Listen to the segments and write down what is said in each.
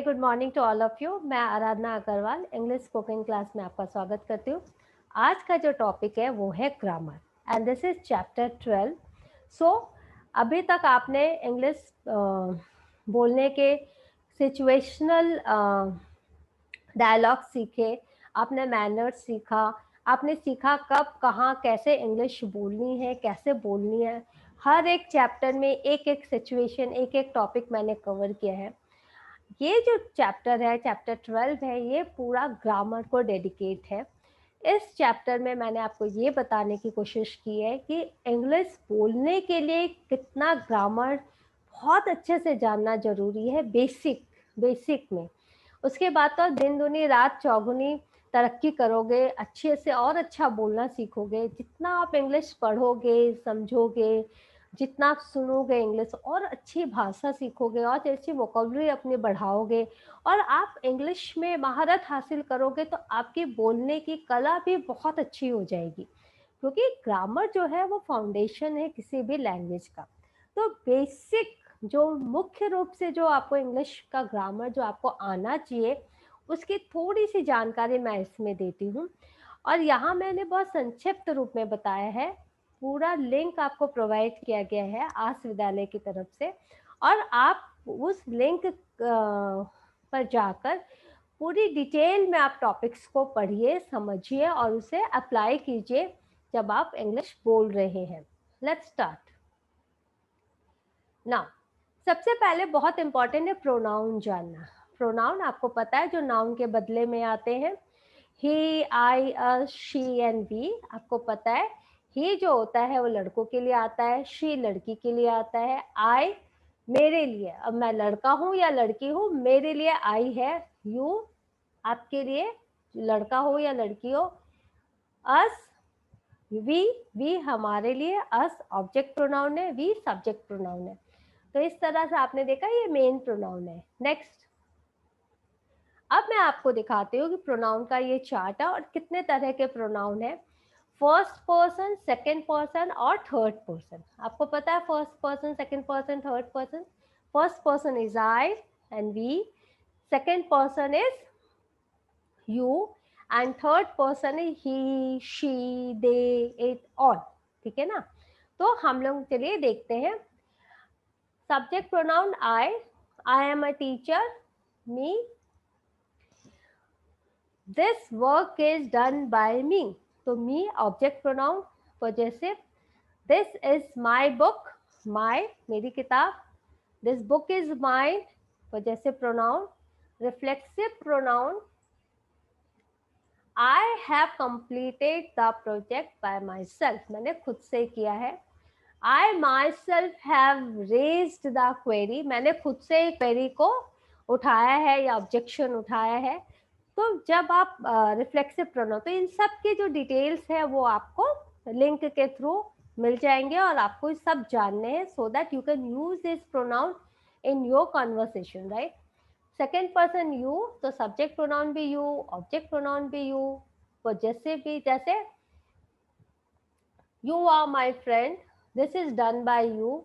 Very good morning to all of you. मैं Aradhana Agarwal English spoken class में आपका स्वागत करती हूँ। आज का जो टॉपिक है वो है grammar and this is chapter 12। सो अभी तक आपने इंग्लिश बोलने के सिचुएशनल डायलॉग सीखे, आपने मैनर्स सीखा, आपने सीखा कब कहाँ कैसे इंग्लिश बोलनी है, कैसे बोलनी है। हर एक चैप्टर में एक एक सिचुएशन, एक एक टॉपिक मैंने कवर किया है। ये जो चैप्टर है, चैप्टर 12 है, ये पूरा ग्रामर को डेडिकेट है। इस चैप्टर में मैंने आपको ये बताने की कोशिश की है कि इंग्लिश बोलने के लिए कितना ग्रामर बहुत अच्छे से जानना जरूरी है, बेसिक में। उसके बाद तो दिन दुनी रात चौगुनी तरक्की करोगे, अच्छे से और अच्छा बोलना सीखोगे। जितना आप इंग्लिश पढ़ोगे, समझोगे, जितना आप सुनोगे इंग्लिश, और अच्छी भाषा सीखोगे और अच्छी वोकैबुलरी अपनी बढ़ाओगे और आप इंग्लिश में महारत हासिल करोगे तो आपकी बोलने की कला भी बहुत अच्छी हो जाएगी, क्योंकि ग्रामर जो है वो फाउंडेशन है किसी भी लैंग्वेज का। तो बेसिक जो मुख्य रूप से जो आपको इंग्लिश का ग्रामर जो आपको आना चाहिए, उसकी थोड़ी सी जानकारी मैं इसमें देती हूँ। और यहाँ मैंने बहुत संक्षिप्त रूप में बताया है। पूरा लिंक आपको प्रोवाइड किया गया है आस विद्यालय की तरफ से, और आप उस लिंक पर जाकर पूरी डिटेल में आप टॉपिक्स को पढ़िए, समझिए और उसे अप्लाई कीजिए जब आप इंग्लिश बोल रहे हैं। Let's start now. सबसे पहले बहुत इंपॉर्टेंट है प्रोनाउन जानना। प्रोनाउन आपको पता है जो नाउन के बदले में आते हैं, ही, आई, अस, शी एंड वी। आपको पता है ही जो होता है वो लड़कों के लिए आता है, शी लड़की के लिए आता है, आई मेरे लिए, अब मैं लड़का हूँ या लड़की हूँ, मेरे लिए आई है, यू आपके लिए लड़का हो या लड़की हो, अस वी हमारे लिए, अस ऑब्जेक्ट प्रोनाउन है, वी सब्जेक्ट प्रोनाउन है। तो इस तरह से आपने देखा ये मेन प्रोनाउन है। नेक्स्ट, अब मैं आपको दिखाती हूँ कि प्रोनाउन का ये चार्ट है और कितने तरह के प्रोनाउन है। फर्स्ट पर्सन, सेकंड पर्सन और थर्ड पर्सन। आपको पता है first person, second person, third person. First person is I and we, second person is you and third person is he, she, they, it, all. ठीक है ना। तो हम लोग चलिए देखते हैं। Subject pronoun I am a teacher, me, this work is done by me. तो me object pronoun possessive. This is my book, my मेरी किताब। This book is mine possessive pronoun. Reflexive pronoun I have completed the project by myself, मैंने खुद से किया है। I myself have raised the query, मैंने खुद से क्वेरी को उठाया है या ऑब्जेक्शन उठाया है। तो जब आप रिफ्लेक्सिव प्रोनाउन, तो इन सब की जो डिटेल्स है वो आपको लिंक के थ्रू मिल जाएंगे और आपको सब जानने हैं, so that you can use this pronoun in your conversation, right. Second person you, तो सब्जेक्ट प्रोनाउन भी यू, ऑब्जेक्ट प्रोनाउन भी यू, पॉजेसिव भी, जैसे you are my friend, this is done by you,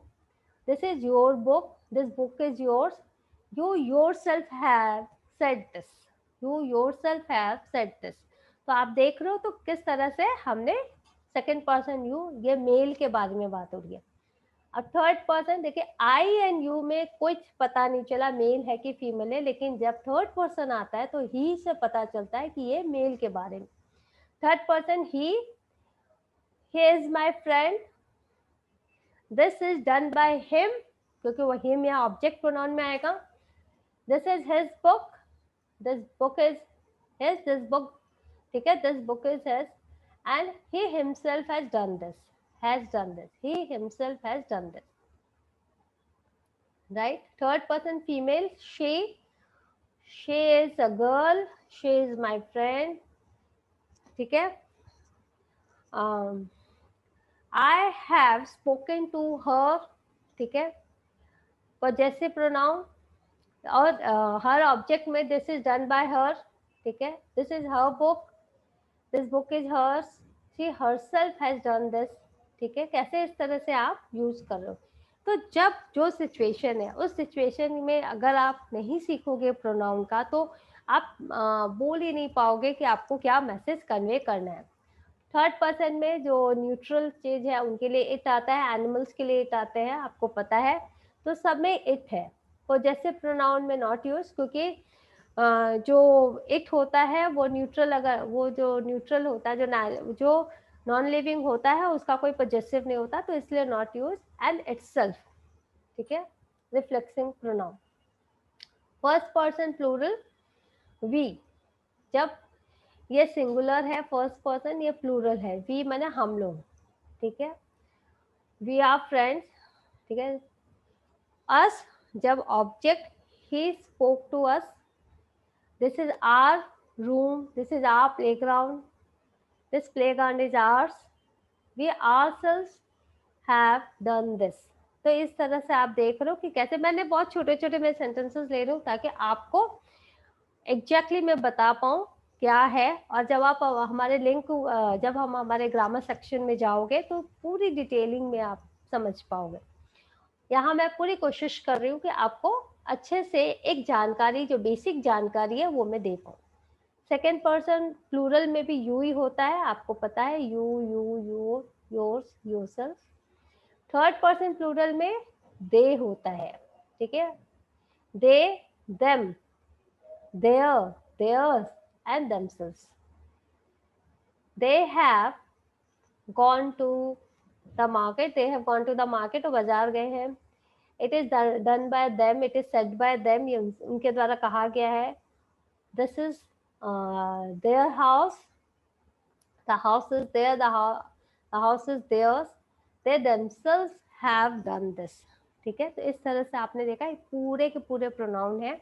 this is your book, this book is yours, you yourself have said this, you yourself have said this। तो आप देख रहे हो तो किस तरह से हमने सेकेंड पर्सन यू, ये मेल के बारे में बात हो रही है। अब थर्ड पर्सन देखिए, आई एंड यू में कुछ पता नहीं चला मेल है कि फीमेल है, लेकिन जब थर्ड पर्सन आता है तो ही से पता चलता है कि ये मेल के बारे में। Third person he is my friend, this is done by him, क्योंकि वो हिम या ऑब्जेक्ट प्रोनाउन में आएगा। This is his book, this book is his, this book, ठीक है, this book is his and he himself has done this, he himself has done this, right। third person female, she is a girl, she is my friend, ठीक है। I have spoken to her, ठीक है, possessive pronoun। और हर object में this is done by her, ठीक है। This is her book, this book is hers, she herself has done this, ठीक है। कैसे इस तरह से आप यूज कर रहे हो। तो जब जो सिचुएशन है उस सिचुएशन में अगर आप नहीं सीखोगे प्रोनाउन का तो आप बोल ही नहीं पाओगे कि आपको क्या मैसेज कन्वे करना है। थर्ड पर्सन में जो न्यूट्रल चीज है उनके लिए इट आता है, एनिमल्स के लिए इट आते हैं, आपको पता है, तो सब में इट है। पॉजेसिव प्रोनाउन में नॉट यूज, क्योंकि जो इट होता है वो न्यूट्रल, अगर वो जो न्यूट्रल होता है, जो नॉन लिविंग होता है उसका कोई पॉजेसिव नहीं होता, तो इसलिए नॉट यूज। एंड इटसेल्फ, ठीक है, reflexing pronoun. First person plural we, जब ये सिंगुलर है फर्स्ट पर्सन, ये प्लूरल है, वी माने हम लोग, ठीक है। वी आर फ्रेंड्स, ठीक है। अस, जब object, he spoke to us, this is our room, this is our playground, this playground is ours, we ourselves have done this. तो इस तरह से आप देख रहे हो कि कैसे मैंने बहुत छोटे छोटे मैं सेंटेंसेस ले रही हूँ ताकि आपको एग्जैक्टली मैं बता पाऊँ क्या है। और जब आप हमारे लिंक, जब हम हमारे ग्रामर सेक्शन में जाओगे तो पूरी डिटेलिंग में आप समझ पाओगे। यहाँ मैं पूरी कोशिश कर रही हूँ कि आपको अच्छे से एक जानकारी, जो बेसिक जानकारी है वो मैं दे पाऊँ। सेकेंड पर्सन प्लूरल में भी यू ही होता है, आपको पता है, you you you, yours, yourself. Third person plural में दे होता है, ठीक है, they, them, their, theirs and themselves. They have gone to the market, they have gone to the market, वो बाजार गए हैं। It is done by them, it is said by them, ये उनके द्वारा कहा गया है। This is their house, the house is there, the house is theirs, they themselves have done this, ठीक है। तो इस तरह से आपने देखा पूरे के पूरे प्रोनाउन है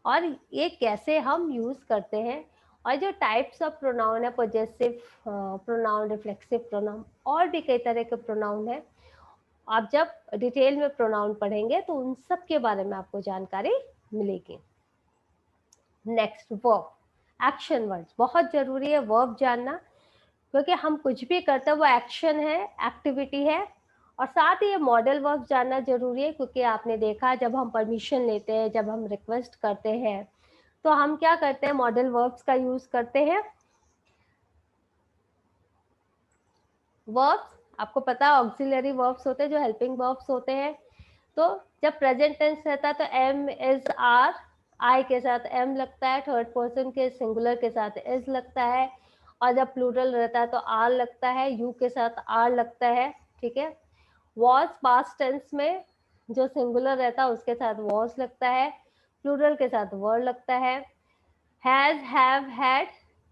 और ये कैसे हम यूज करते हैं। और जो टाइप्स ऑफ प्रोनाउन है, पॉजेसिव प्रोनाउन, रिफ्लेक्सिव प्रोनाउन, और भी कई तरह के प्रोनाउन है। आप जब डिटेल में प्रोनाउन पढ़ेंगे तो उन सब के बारे में आपको जानकारी मिलेगी। नेक्स्ट, वर्ब, एक्शन वर्ड्स, बहुत जरूरी है वर्ब जानना, क्योंकि हम कुछ भी करते हैं वो एक्शन है, एक्टिविटी है। और साथ ही ये मॉडल वर्ब जानना जरूरी है, क्योंकि आपने देखा जब हम परमिशन लेते हैं, जब हम रिक्वेस्ट करते हैं, तो हम क्या करते हैं, मॉडल वर्ब्स का यूज करते हैं। वर्ब्स आपको पता है ऑक्सिलरी वर्ब्स होते हैं, जो हेल्पिंग वर्ब्स होते हैं। तो जब प्रेजेंट टेंस रहता है तो एम, इज, आर, आई के साथ एम लगता है, थर्ड पर्सन के सिंगुलर के साथ इज लगता है, और जब प्लूरल रहता है तो आर लगता है, यू के साथ आर लगता है, ठीक है। वॉज, पास्ट टेंस में जो सिंगुलर रहता है उसके साथ वॉज लगता है, प्लूरल के साथ वर लगता है। हैज, हैव, हैड,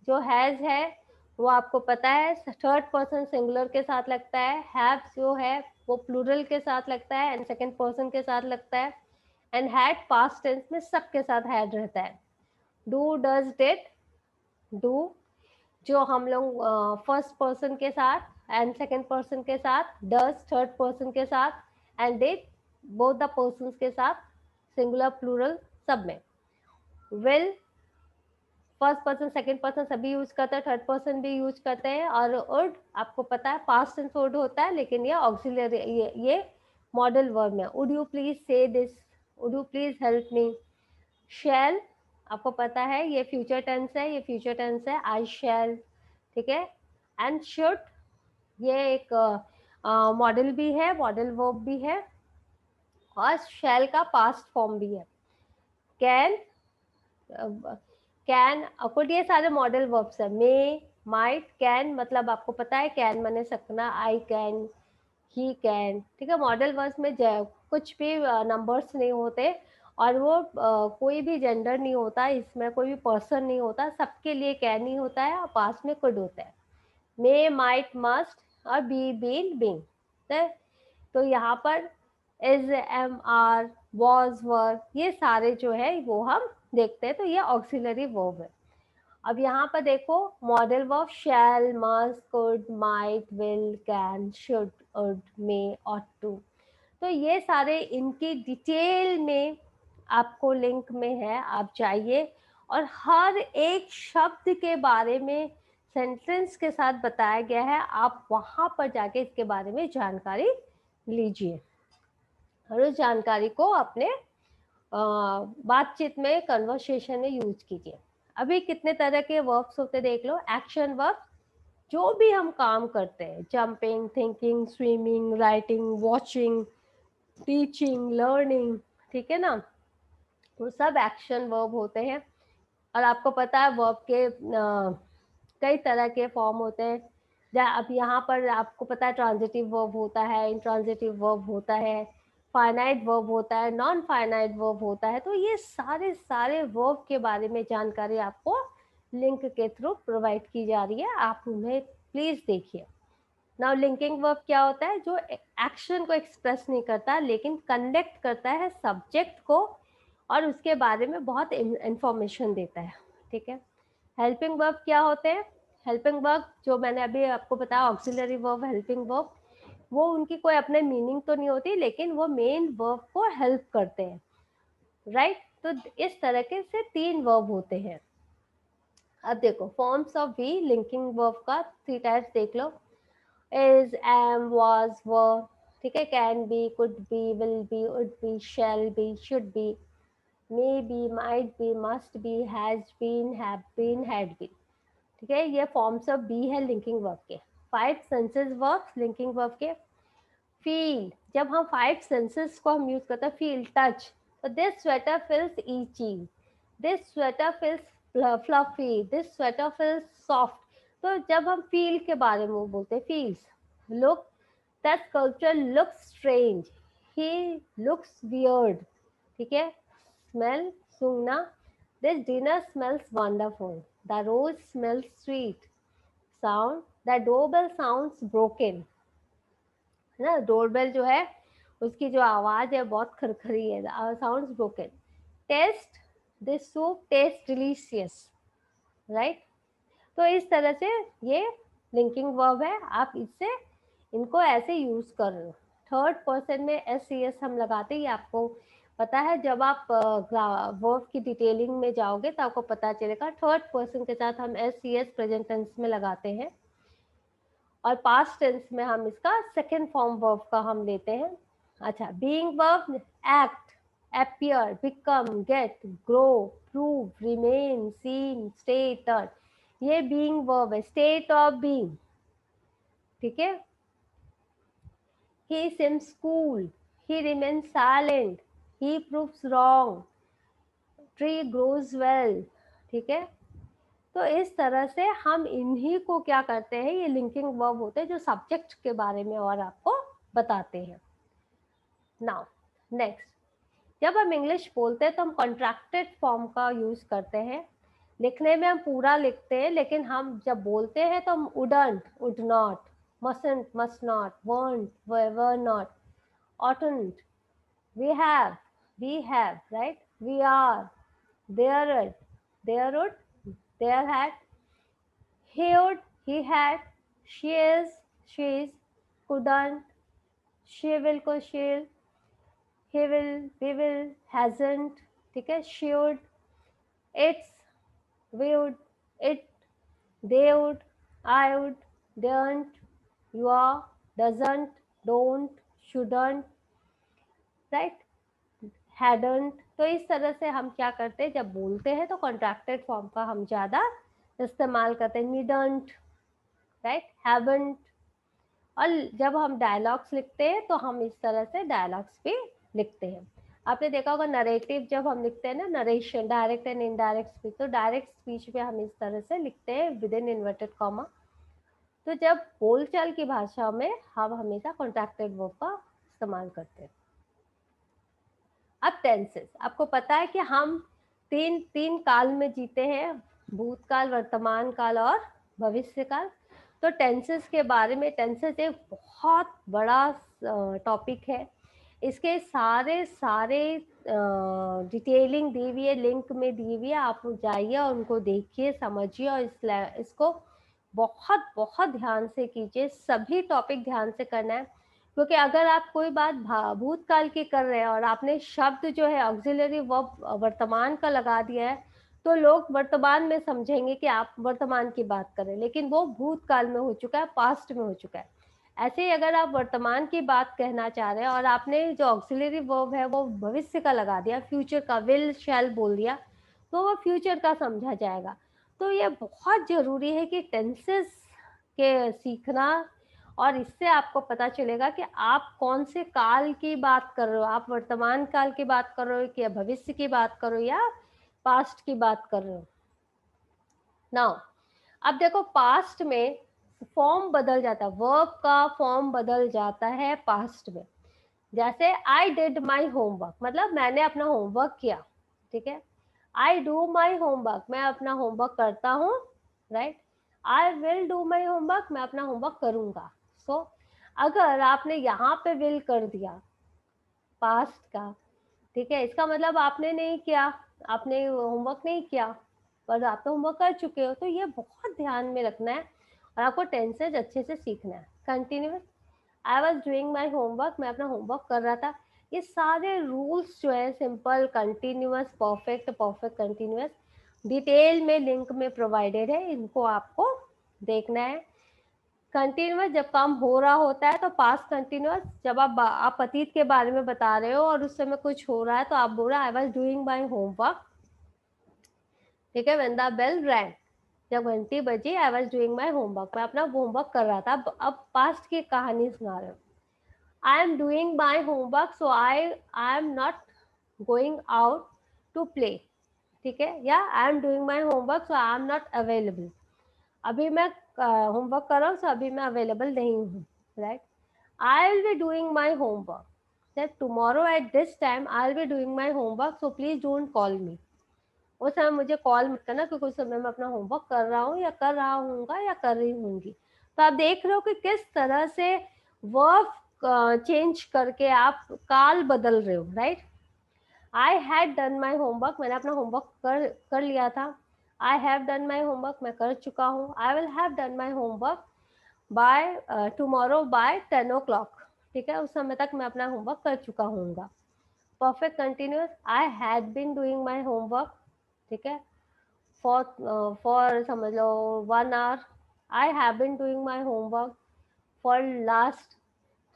जो हैज है वो आपको पता है थर्ड पर्सन सिंगुलर के साथ लगता है, हैव जो है वो प्लूरल के साथ लगता है एंड सेकंड पर्सन के साथ लगता है, एंड हैड पास्ट टेंस में सब के साथ हैड रहता है। डू, डज, डिड, डू जो हम लोग फर्स्ट पर्सन के साथ एंड सेकंड पर्सन के साथ, डज थर्ड पर्सन के साथ, and did both the persons के साथ, सिंगुलर प्लूरल सब में। Will, first person second person सभी यूज करते हैं, थर्ड पर्सन भी यूज करते हैं। और वुड आपको पता है पास्ट टेंस वुड होता है, लेकिन ये ऑक्सिलरी, ये मॉडल वर्ब में। Would you please say this, would you please help me. Shall आपको पता है ये फ्यूचर टेंस है, ये फ्यूचर टेंस है, आई शैल, ठीक है। एंड शुड ये एक मॉडल भी है, मॉडल वर्ब भी है, और शैल का पास्ट फॉर्म भी है। कैन, कैन, कुल ये सारे मॉडल वर्ब्स है। मे, माइट, कैन मतलब आपको पता है कैन माने सकना, आई कैन, ही कैन, ठीक है। मॉडल वर्ब्स में कुछ भी नंबर्स नहीं होते, और वो कोई भी जेंडर नहीं होता, इसमें कोई भी पर्सन नहीं होता, सबके लिए कैन ही होता है और पास्ट में कुड होता है। मे, माइट, मस्ट और बी, बीन, बीइंग। तो यहाँ पर इज, एम, आर, वॉज, वर, ये सारे जो है वो हम देखते हैं, तो ये ऑक्सिलरी वर्ब है। अब यहाँ पर देखो modal verb, shall, must, could, might, will, can, should, would, may, ought to. तो ये सारे इनकी डिटेल में आपको लिंक में है, आप चाहिए, और हर एक शब्द के बारे में सेंटेंस के साथ बताया गया है, आप वहां पर जाके इसके बारे में जानकारी लीजिए। और उस जानकारी को अपने बातचीत में, कन्वर्सेशन में यूज कीजिए। अभी कितने तरह के वर्ब्स होते देख लो। एक्शन वर्ब, जो भी हम काम करते हैं, jumping, thinking, swimming, writing, watching, teaching, learning, ठीक है ना, वो सब एक्शन वर्ब होते हैं। और आपको पता है वर्ब के कई तरह के फॉर्म होते हैं। अब यहाँ पर आपको पता है ट्रांजिटिव वर्ब होता है, इंट्रांजिटिव वर्ब होता है, फाइनाइट वर्ब होता है, नॉन फाइनाइट वर्ब होता है। तो ये सारे सारे वर्ब के बारे में जानकारी आपको लिंक के थ्रू प्रोवाइड की जा रही है, आप उन्हें प्लीज देखिए। नाउ लिंकिंग वर्ब क्या होता है? जो एक्शन को एक्सप्रेस नहीं करता लेकिन कनेक्ट करता है सब्जेक्ट को और उसके बारे में बहुत इंफॉर्मेशन देता है, ठीक है। हेल्पिंग वर्ब क्या होते हैं? हेल्पिंग वर्ब जो मैंने अभी आपको बताया, ऑक्सिलरी वर्ब, हेल्पिंग वर्ब, वो उनकी कोई अपने मीनिंग तो नहीं होती लेकिन वो मेन वर्ब को हेल्प करते हैं, राइट। तो इस तरह के से 3 वर्ब होते हैं। अब देखो forms of be, linking verb का 3 टाइप्स देख लो। इज, एम, वाज, वर, ठीक है। Can be, could be, will be, would be, shall be, should be, may be, might be, must be, has been, have been, had been, ठीक है। ये forms of be है linking verb के। 5 senses verbs linking verb के। Feel, जब हम 5 senses को हम यूज करते हैं, फील, टच, तो this sweater feels itchy, this sweater feels fluffy, this sweater feels soft. तो जब हम फील के बारे में बोलते हैं, feels, look, that sculpture looks strange, he looks weird, ठीक है। स्मेल, सूंघना, this dinner smells wonderful, the rose smells sweet. Sound, the doorbell sounds broken, है ना, डोरबेल जो है उसकी जो आवाज है बहुत खरखरी है, sounds broken. Taste, this soup taste delicious, right. तो इस तरह से ये लिंकिंग वर्ब है, आप इससे इनको ऐसे यूज कर रहे हो। थर्ड पर्सन में एस सी एस हम लगाते ही, आपको पता है जब आप वर्ब की डिटेलिंग में जाओगे तो आपको पता चलेगा। थर्ड पर्सन के साथ हम s c s present tense में लगाते हैं और पास्ट टेंस में हम इसका सेकेंड फॉर्म वर्ब का हम लेते हैं। अच्छा, being verb, act, appear, become, get, grow, prove, remain, seem, stay, turn, ये बीइंग वर्ब है, स्टेट ऑफ बीइंग, ठीक है। he seems cool, he remains silent, he proves wrong, tree grows well, ठीक है। तो इस तरह से हम इन्हीं को क्या करते हैं, ये लिंकिंग वर्ब होते हैं जो सब्जेक्ट के बारे में और आपको बताते हैं। नाउ नेक्स्ट, जब हम इंग्लिश बोलते हैं तो हम कॉन्ट्रैक्टेड फॉर्म का यूज करते हैं। लिखने में हम पूरा लिखते हैं लेकिन हम जब बोलते हैं तो हम wouldn't, would not, mustn't, must not, won't, were not, oughtn't, we have, right, we are, they're, there would, there had, he would, he had, she is, she is, couldn't, she will को she'll, he will, we will, hasn't, ठीक है, should, it's, we would, it, they would, I would, daren't, you are, doesn't, don't, shouldn't, right, hadn't। तो इस तरह से हम क्या करते हैं, जब बोलते हैं तो कॉन्ट्रैक्टेड फॉर्म का हम ज्यादा इस्तेमाल करते हैं। Needn't, right, haven't. और जब हम डायलॉग्स लिखते हैं तो हम इस तरह से डायलॉग्स भी लिखते हैं। आपने देखा होगा नरेटिव जब हम लिखते हैं ना, narration, direct and indirect speech, तो डायरेक्ट स्पीच में हम इस तरह से लिखते हैं विद इन इन्वर्टेड कॉमा। तो जब बोलचाल की भाषा में हम हमेशा कॉन्ट्रैक्टेड वर्ब का इस्तेमाल करते हैं। अब टेंसेस, आपको पता है कि हम तीन काल में जीते हैं, भूतकाल, वर्तमान काल और भविष्य काल। तो टेंसेस के बारे में, टेंसेस एक बहुत बड़ा टॉपिक है, इसके सारे सारे डिटेलिंग दी हुई है, लिंक में दी हुई है, आप जाइए और उनको देखिए, समझिए और इसको बहुत बहुत ध्यान से कीजिए। सभी टॉपिक ध्यान से करना है, क्योंकि अगर आप कोई बात भूतकाल की कर रहे हैं और आपने शब्द जो है ऑक्सिलरी वर्ब वर्तमान का लगा दिया है, तो लोग वर्तमान में समझेंगे कि आप वर्तमान की बात कर रहे हैं, लेकिन वो भूतकाल में हो चुका है, पास्ट में हो चुका है। ऐसे ही अगर आप वर्तमान की बात कहना चाह रहे हैं और आपने जो ऑक्सिलरी वर्ब है वो भविष्य का लगा दिया, फ्यूचर का विल शैल बोल दिया, तो वो फ्यूचर का समझा जाएगा। तो ये बहुत ज़रूरी है कि टेंसेस के सीखना, और इससे आपको पता चलेगा कि आप कौन से काल की बात कर रहे हो, आप वर्तमान काल की बात कर रहे हो कि भविष्य की बात कर रहे हो या पास्ट की बात कर रहे हो। नाउ अब देखो, पास्ट में फॉर्म बदल जाता है, वर्ब का फॉर्म बदल जाता है पास्ट में। जैसे आई डिड माई होमवर्क, मतलब मैंने अपना होमवर्क किया, ठीक है। आई डू माई होमवर्क, मैं अपना होमवर्क करता हूँ, right. I will do my homework, मैं अपना होमवर्क करूंगा। सो अगर आपने यहाँ पे विल कर दिया पास्ट का, ठीक है, इसका मतलब आपने नहीं किया, आपने होमवर्क नहीं किया, पर आप तो होमवर्क कर चुके हो। तो ये बहुत ध्यान में रखना है और आपको टेंसेज अच्छे से सीखना है। Continuous, I was doing my homework, मैं अपना होमवर्क कर रहा था। ये सारे रूल्स जो है simple, continuous, perfect, perfect continuous, detail में लिंक में प्रोवाइडेड है, इनको आपको देखना है। कंटिन्यूअस जब काम हो रहा होता है तो पास्ट कंटिन्यूअस, जब आप अतीत के बारे में बता रहे हो और उस समय कुछ हो रहा है तो आप बोल रहे हो I was doing my homework, ठीक है। व्हेन द बेल रैंग, जब घंटी बजी, I was doing my homework, मैं अपना होमवर्क कर रहा था। अब पास्ट की कहानी सुना रहे हो, I am doing my homework so I am not going out to play, ठीक है। या I am doing my homework so I am not available, अभी मैं होमवर्क कर रहा हूँ, सो अभी मैं अवेलेबल नहीं हूँ, right. I will be doing my homework, that tomorrow at this time I will be doing my homework so please don't call मी, उस समय मुझे कॉल मत करना क्योंकि उस समय मैं अपना होमवर्क कर रहा हूँ या कर रहा हूँगा या कर रही हूँगी। तो आप देख रहे हो कि किस तरह से वर्ब चेंज करके आप काल बदल रहे हो, right. I had done my homework, मैंने अपना होमवर्क कर लिया था। I have done my homework, मैं कर चुका हूँ। I will have done my homework by tomorrow by 10 o'clock, ठीक है, उस समय तक मैं अपना होमवर्क कर चुका हूँगा। Perfect continuous, I had been doing my homework, ठीक है, फॉर समझ लो 1 hour, I have been doing my homework for last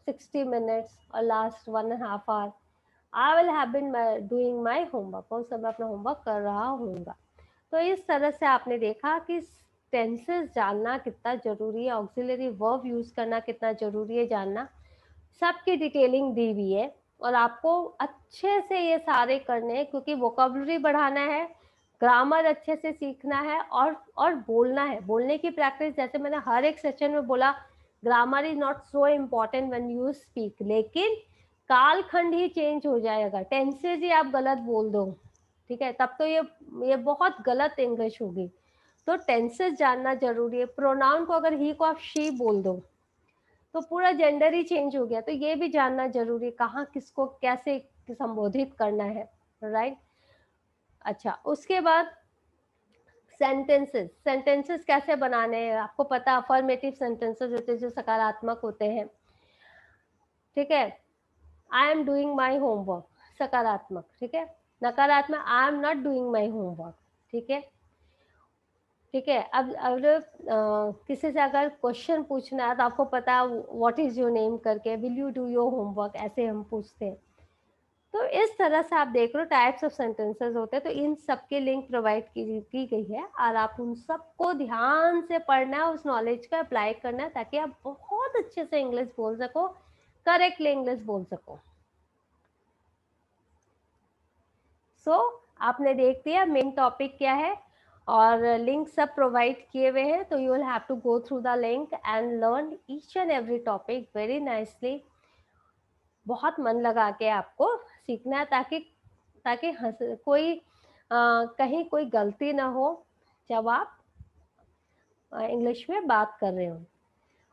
60 minutes और लास्ट 1.5 hour, I will have been doing my homework, उस समय अपना होमवर्क कर रहा हूँगा। तो इस तरह से आपने देखा कि टेंसेस जानना कितना जरूरी है, ऑक्सिलरी वर्ब यूज करना कितना जरूरी है जानना, सबकी डिटेलिंग दी हुई है। और आपको अच्छे से ये सारे करने हैं क्योंकि वोकेबलरी बढ़ाना है, ग्रामर अच्छे से सीखना है, और बोलना है, बोलने की प्रैक्टिस। जैसे मैंने हर एक सेशन में बोला, grammar is not so important when you speak, लेकिन कालखंड ही चेंज हो जाएगा, टेंसेज ही आप गलत बोल दो, ठीक है, तब तो ये बहुत गलत इंग्लिश होगी। तो टेंसेस जानना जरूरी है। प्रोनाउन को अगर ही को आप शी बोल दो तो पूरा जेंडर ही चेंज हो गया, तो ये भी जानना जरूरी है, कहाँ किसको कैसे संबोधित करना है, राइट। अच्छा, उसके बाद सेंटेंसेस, सेंटेंसेस कैसे बनाने हैं आपको पता, अफर्मेटिव सेंटेंसेस होते हैं जो सकारात्मक होते हैं, ठीक है। आई एम डूइंग माई होमवर्क, सकारात्मक, ठीक है। नकारात्मक, आई am not doing my homework, ठीक है, ठीक है। अब किसी से अगर क्वेश्चन पूछना है तो आपको पता है व्हाट इज योर नेम करके, will you do your homework, ऐसे हम पूछते हैं। तो इस तरह से आप देख लो टाइप्स ऑफ सेंटेंसेस होते हैं, तो इन सब के लिंक प्रोवाइड की गई है और आप उन सबको ध्यान से पढ़ना है, उस नॉलेज का अप्लाई करना है ताकि आप बहुत अच्छे से इंग्लिश बोल सको, करेक्टली इंग्लिश बोल सको। सो आपने देख लिया मेन टॉपिक क्या है और लिंक सब प्रोवाइड किए हुए हैं, तो you will have to go through the link and learn each and every topic very nicely. बहुत मन लगा के आपको सीखना है ताकि ताकि कोई कहीं कोई गलती ना हो जब आप इंग्लिश में बात कर रहे हो।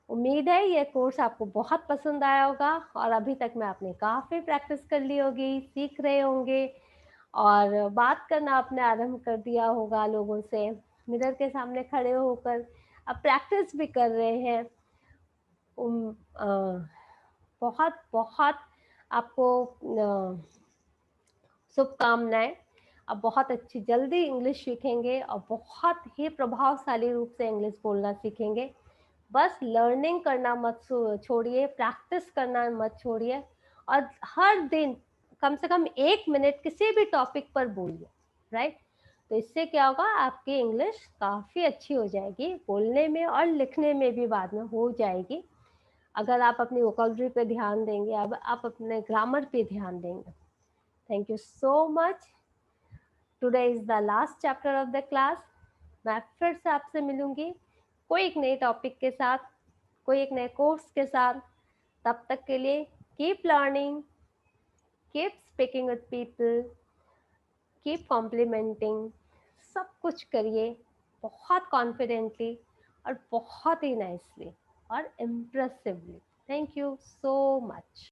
उम्मीद है ये कोर्स आपको बहुत पसंद आया होगा और अभी तक में आपने काफ़ी प्रैक्टिस कर ली होगी, सीख रहे होंगे और बात करना आपने आरंभ कर दिया होगा लोगों से, मिरर के सामने खड़े होकर अब प्रैक्टिस भी कर रहे हैं। बहुत बहुत आपको शुभकामनाएं। अब बहुत अच्छी जल्दी इंग्लिश सीखेंगे और बहुत ही प्रभावशाली रूप से इंग्लिश बोलना सीखेंगे। बस लर्निंग करना मत छोड़िए, प्रैक्टिस करना मत छोड़िए, और हर दिन कम से कम 1 मिनट किसी भी टॉपिक पर बोलिए, राइट। तो इससे क्या होगा, आपकी इंग्लिश काफ़ी अच्छी हो जाएगी, बोलने में और लिखने में भी बाद में हो जाएगी, अगर आप अपनी वोकैब्युलरी पे ध्यान देंगे, अब आप अपने ग्रामर पे ध्यान देंगे। Thank you so much. Today is the last chapter of the class. मैं फिर से आपसे मिलूंगी कोई एक नए टॉपिक के साथ, कोई एक नए कोर्स के साथ। तब तक के लिए keep learning, keep speaking with people, keep complimenting, सब कुछ करिए बहुत कॉन्फिडेंटली और बहुत ही नाइसली और impressively. Thank you so much.